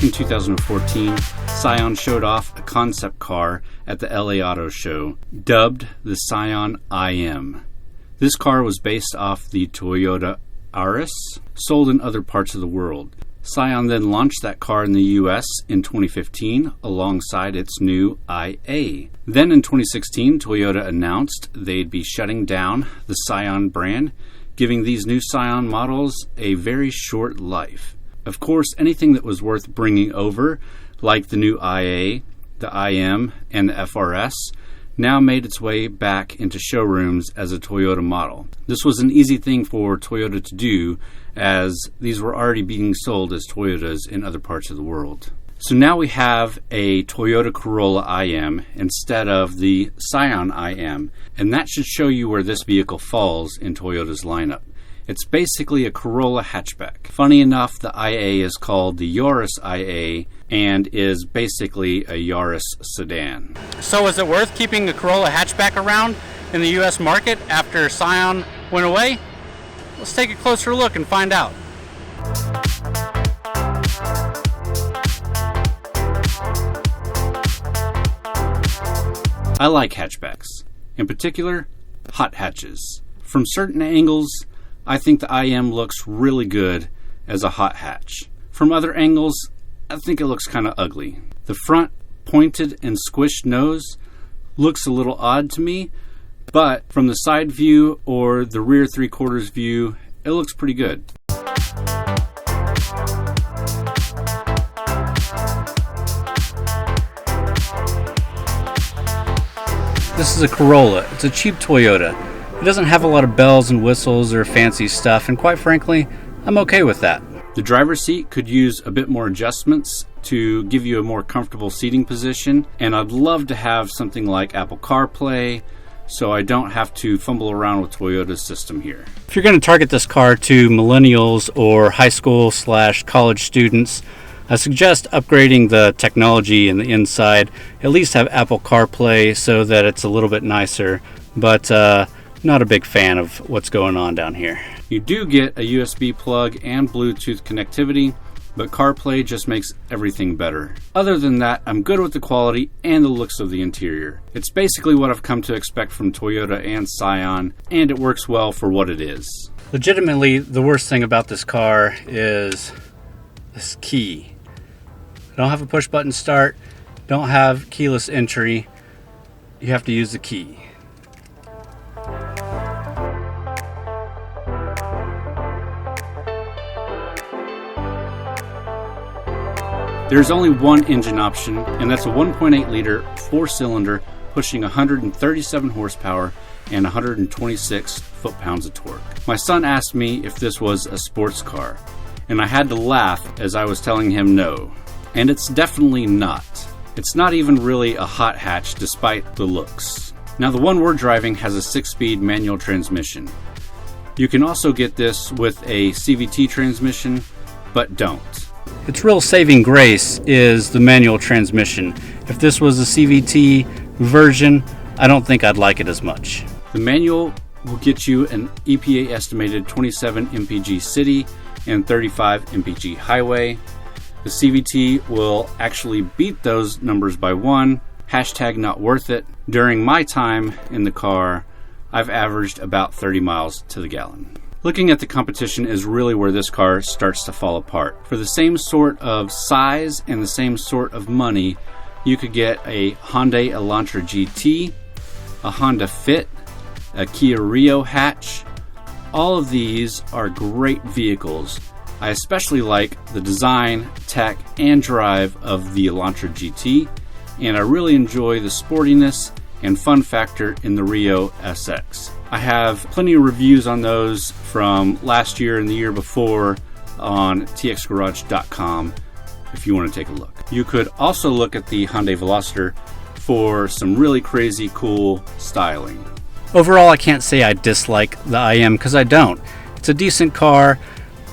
in 2014, Scion showed off a concept car at the LA Auto Show, dubbed the Scion Im. This car was based off the Toyota Auris, sold in other parts of the world. Scion then launched that car in the US in 2015 alongside its new IA. Then in 2016, Toyota announced they'd be shutting down the Scion brand, giving these new Scion models a very short life. Of course, anything that was worth bringing over, like the new IA, the IM, and the FRS, now made its way back into showrooms as a Toyota model. This was an easy thing for Toyota to do, as these were already being sold as Toyotas in other parts of the world. So now we have a Toyota Corolla Im instead of the Scion Im, and that should show you where this vehicle falls in Toyota's lineup. It's basically a Corolla hatchback. Funny enough, the IA is called the Yaris IA and is basically a Yaris sedan. So is it worth keeping a Corolla hatchback around in the US market after Scion went away? Let's take a closer look and find out. I like hatchbacks, in particular, hot hatches. From certain angles, I think the IM looks really good as a hot hatch. From other angles, I think it looks kind of ugly. The front pointed and squished nose looks a little odd to me, but from the side view or the rear 3/4 view, it looks pretty good. This is a Corolla. It's a cheap Toyota. It doesn't have a lot of bells and whistles or fancy stuff, and quite frankly, I'm okay with that. The driver's seat could use a bit more adjustments to give you a more comfortable seating position, and I'd love to have something like Apple CarPlay so I don't have to fumble around with Toyota's system here. If you're going to target this car to millennials or high school/college students, I suggest upgrading the technology in the inside. At least have Apple CarPlay so that it's a little bit nicer, but not a big fan of what's going on down here. You do get a USB plug and Bluetooth connectivity, but CarPlay just makes everything better. Other than that, I'm good with the quality and the looks of the interior. It's basically what I've come to expect from Toyota and Scion, and it works well for what it is. Legitimately, the worst thing about this car is this key. I don't have a push button start, don't have keyless entry. You have to use the key. There's only one engine option, and that's a 1.8 liter 4-cylinder pushing 137 horsepower and 126 foot-pounds of torque. My son asked me if this was a sports car, and I had to laugh as I was telling him no. And it's definitely not. It's not even really a hot hatch despite the looks. Now, the one we're driving has a 6-speed manual transmission. You can also get this with a CVT transmission, but don't. Its real saving grace is the manual transmission. If this was a CVT version, I don't think I'd like it as much. The manual will get you an EPA-estimated 27 Mpg City and 35 Mpg Highway. The CVT will actually beat those numbers by 1. Hashtag not worth it. During my time in the car, I've averaged about 30 miles to the gallon. Looking at the competition is really where this car starts to fall apart. For the same sort of size and the same sort of money, you could get a Hyundai Elantra GT, a Honda Fit, a Kia Rio hatch. All of these are great vehicles. I especially like the design, tech, and drive of the Elantra GT, and I really enjoy the sportiness and fun factor in the Rio SX. I have plenty of reviews on those from last year and the year before on TXGARAGE.com if you want to take a look. You could also look at the Hyundai Veloster for some really crazy cool styling. Overall, I can't say I dislike the IM because I don't. It's a decent car.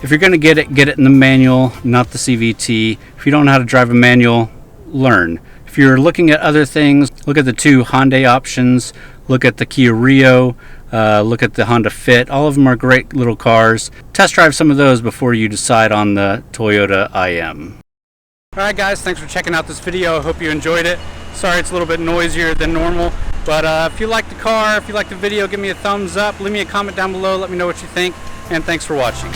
If you're going to get it in the manual, not the CVT. If you don't know how to drive a manual, learn. If you're looking at other things, look at the 2 Hyundai options, look at the Kia Rio, look at the Honda Fit. All of them are great little cars. Test drive some of those before you decide on the Toyota IM. Alright guys, thanks for checking out this video. I hope you enjoyed it. Sorry it's a little bit noisier than normal, but if you like the car, if you like the video, give me a thumbs up, leave me a comment down below, let me know what you think, and thanks for watching.